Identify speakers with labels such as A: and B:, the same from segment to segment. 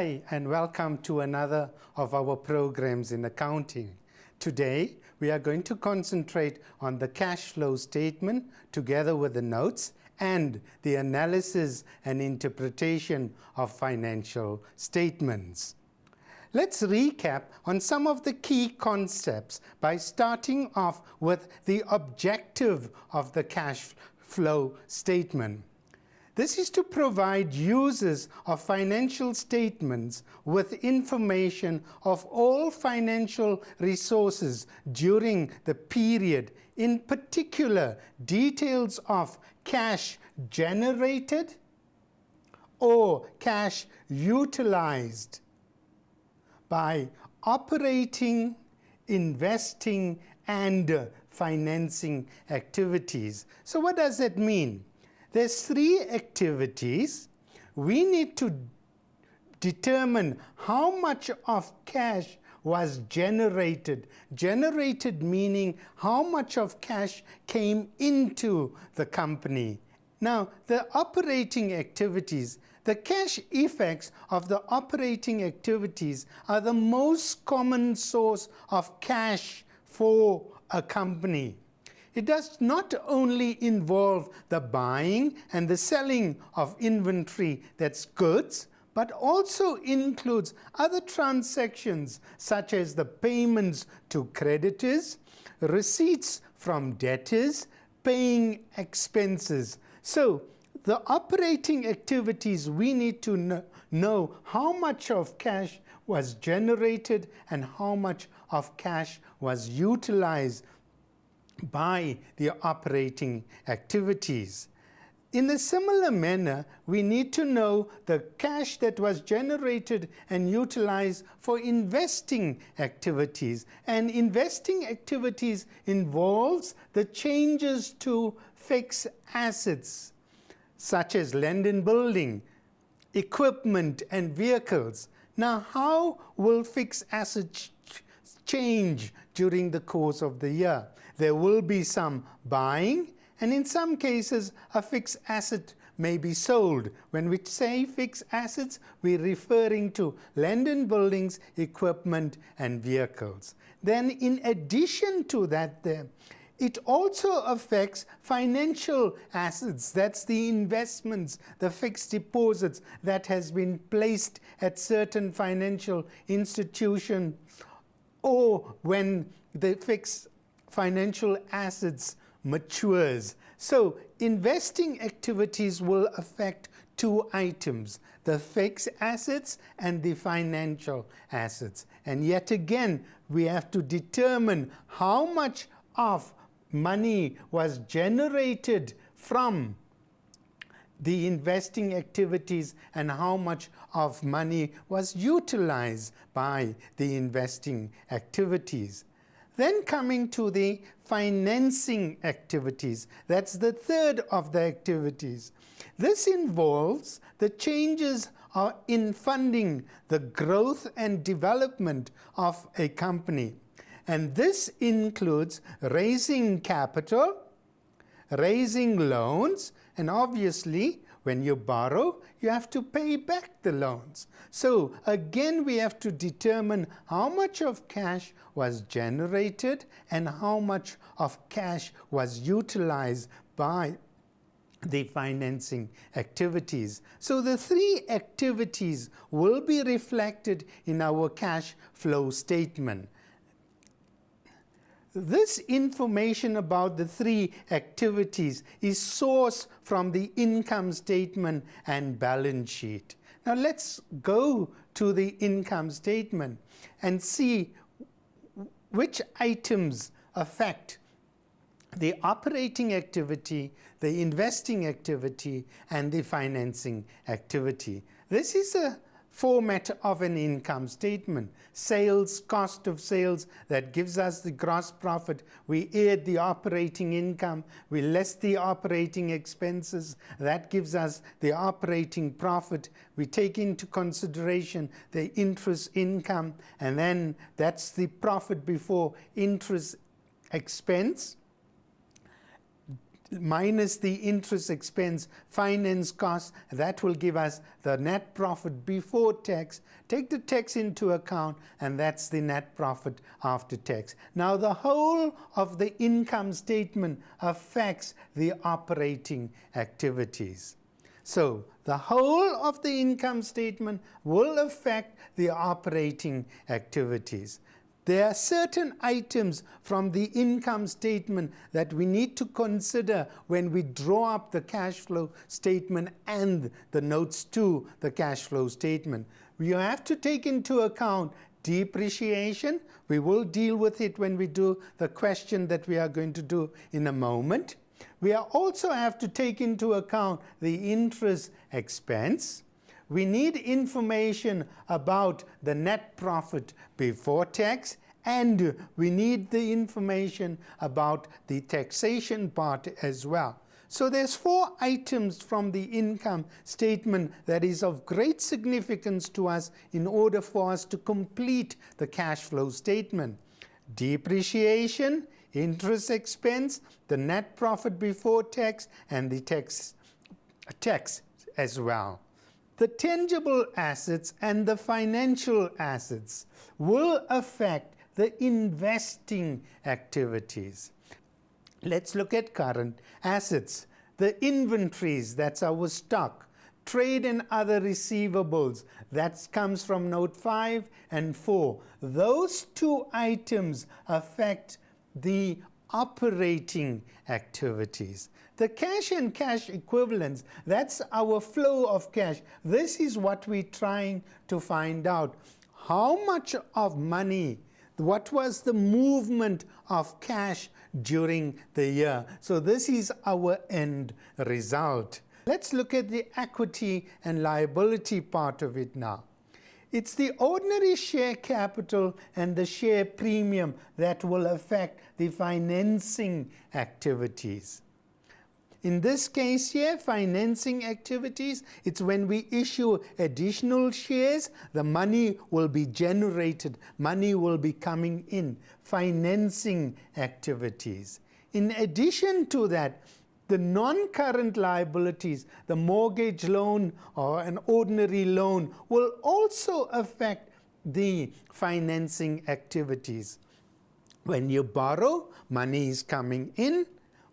A: Hi, and welcome to another of our programs in accounting. Today, we are going to concentrate on the cash flow statement together with the notes and the analysis and interpretation of financial statements. Let's recap on some of the key concepts by starting off with the objective of the cash flow statement. This is to provide users of financial statements with information of all financial resources during the period, in particular details of cash generated or cash utilized by operating, investing, and financing activities. So what does that mean? There's three activities. We need to determine how much of cash was generated. Generated meaning how much of cash came into the company. Now, the operating activities, the cash effects of the operating activities are the most common source of cash for a company. It does not only involve the buying and the selling of inventory, that's goods, but also includes other transactions such as the payments to creditors, receipts from debtors, paying expenses. So the operating activities, we need to know how much of cash was generated and how much of cash was utilized by the operating activities. In a similar manner, we need to know the cash that was generated and utilized for investing activities. And investing activities involves the changes to fixed assets, such as land and building, equipment, and vehicles. Now, how will fixed assets change during the course of the year? There will be some buying, and in some cases, a fixed asset may be sold. When we say fixed assets, we're referring to land and buildings, equipment, and vehicles. Then, in addition to that, it also affects financial assets. That's the investments, the fixed deposits that has been placed at certain financial institutions, or when the fixed financial assets matures. So investing activities will affect two items, the fixed assets and the financial assets. And yet again, we have to determine how much of money was generated from the investing activities and how much of money was utilized by the investing activities. Then coming to the financing activities, that's the third of the activities. This involves the changes in funding the growth and development of a company. And this includes raising capital, raising loans, and obviously, when you borrow, you have to pay back the loans. So again, we have to determine how much of cash was generated and how much of cash was utilized by the financing activities. So the three activities will be reflected in our cash flow statement. This information about the three activities is sourced from the income statement and balance sheet. Now let's go to the income statement and see which items affect the operating activity, the investing activity, and the financing activity. This is a format of an income statement. Sales, cost of sales, that gives us the gross profit. We add the operating income, we less the operating expenses, that gives us the operating profit. We take into consideration the interest income, and then that's the profit before interest expense. minus the interest expense, finance costs, that will give us the net profit before tax. Take the tax into account, and that's the net profit after tax. Now, the whole of the income statement affects the operating activities. So, the whole of the income statement will affect the operating activities. There are certain items from the income statement that we need to consider when we draw up the cash flow statement and the notes to the cash flow statement. You have to take into account depreciation. We will deal with it when we do the question that we are going to do in a moment. We also have to take into account the interest expense. We need information about the net profit before tax, and we need the information about the taxation part as well. So there's 4 items from the income statement that is of great significance to us in order for us to complete the cash flow statement. Depreciation, interest expense, the net profit before tax, and the tax as well. The tangible assets and the financial assets will affect the investing activities. Let's look at current assets. The inventories, that's our stock. Trade and other receivables, that comes from note 5 and 4. Those 2 items affect the operating activities. The cash and cash equivalents, that's our flow of cash. This is what we're trying to find out. How much of money, what was the movement of cash during the year? So this is our end result. Let's look at the equity and liability part of it now. It's the ordinary share capital and the share premium that will affect the financing activities. In this case here, financing activities, it's when we issue additional shares, the money will be generated, money will be coming in. Financing activities. In addition to that, the non-current liabilities, the mortgage loan or an ordinary loan, will also affect the financing activities. When you borrow, money is coming in.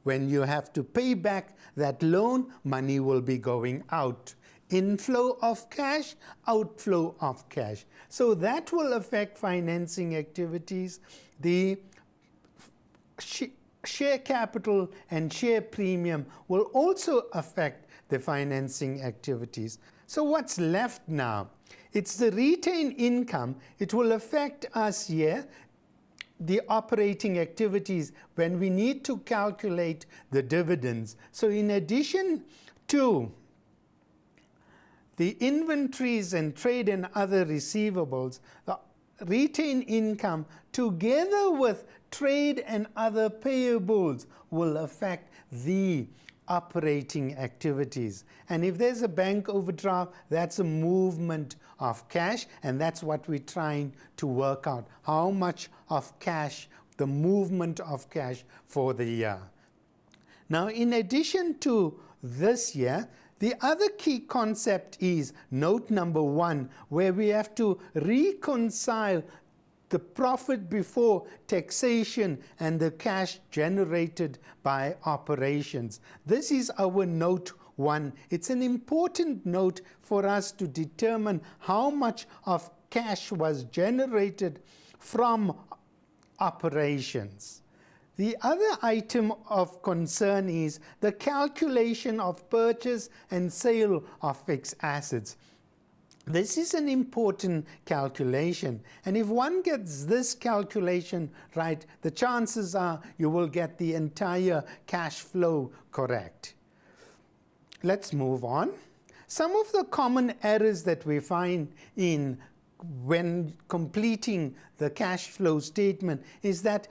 A: When you have to pay back that loan, money will be going out. Inflow of cash, outflow of cash. So that will affect financing activities. The share capital and share premium will also affect the financing activities. So what's left now? It's the retained income. It will affect us here, the operating activities, when we need to calculate the dividends. So in addition to the inventories and trade and other receivables, the retained income together with trade and other payables will affect the operating activities. And if there's a bank overdraft, that's a movement of cash, and that's what we're trying to work out. How much of cash, the movement of cash for the year. Now, in addition to this year, the other key concept is note number 1, where we have to reconcile the profit before taxation and the cash generated by operations. This is our note 1. It's an important note for us to determine how much of cash was generated from operations. The other item of concern is the calculation of purchase and sale of fixed assets. This is an important calculation, and if one gets this calculation right, the chances are you will get the entire cash flow correct. Let's move on. Some of the common errors that we find in when completing the cash flow statement is that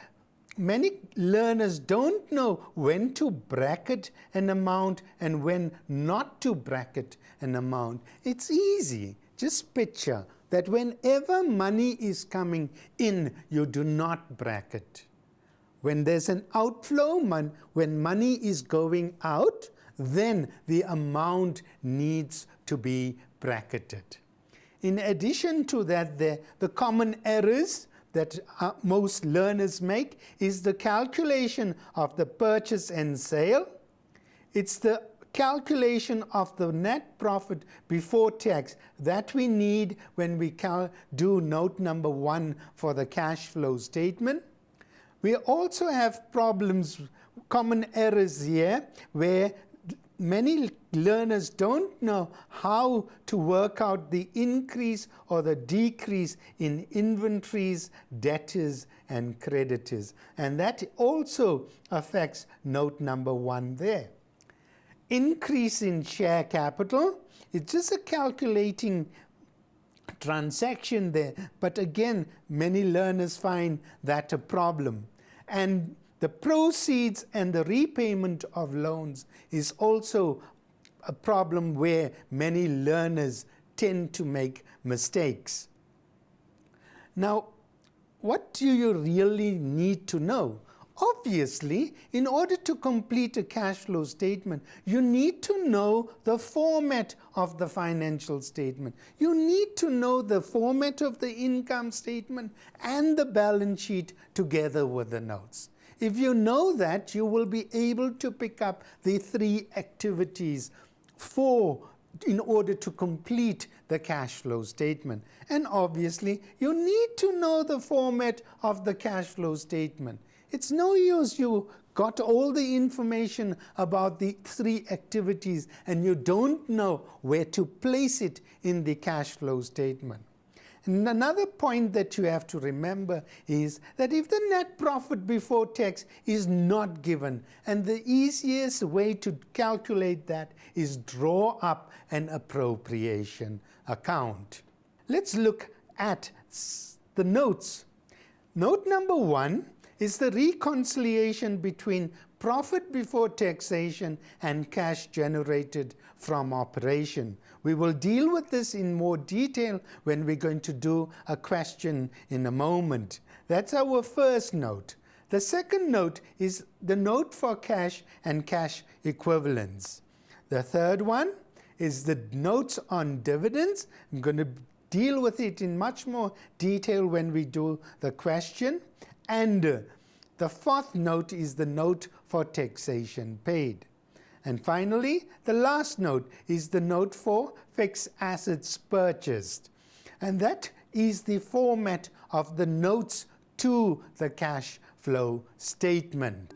A: many learners don't know when to bracket an amount and when not to bracket an amount. It's easy. Just picture that whenever money is coming in, you do not bracket. When there's an outflow, when money is going out, then the amount needs to be bracketed. In addition to that, the common errors that most learners make is the calculation of the purchase and sale. It's the calculation of the net profit before tax that we need when we do note number 1 for the cash flow statement. We also have problems, common errors here, where many learners don't know how to work out the increase or the decrease in inventories, debtors, and creditors. And that also affects note number 1 there. Increase in share capital, it's just a calculating transaction there, but again, many learners find that a problem. And the proceeds and the repayment of loans is also a problem where many learners tend to make mistakes. Now, what do you really need to know? Obviously, in order to complete a cash flow statement, you need to know the format of the financial statement. You need to know the format of the income statement and the balance sheet together with the notes. If you know that, you will be able to pick up the 3 activities in order to complete the cash flow statement. And obviously, you need to know the format of the cash flow statement. It's no use you got all the information about the 3 activities and you don't know where to place it in the cash flow statement. And another point that you have to remember is that if the net profit before tax is not given, and the easiest way to calculate that is draw up an appropriation account. Let's look at the notes. Note number 1 is the reconciliation between profit before taxation and cash generated from operation. We will deal with this in more detail when we're going to do a question in a moment. That's our first note. The second note is the note for cash and cash equivalents. The third one is the notes on dividends. I'm going to deal with it in much more detail when we do the question. And the fourth note is the note for taxation paid. And finally, the last note is the note for fixed assets purchased. And that is the format of the notes to the cash flow statement.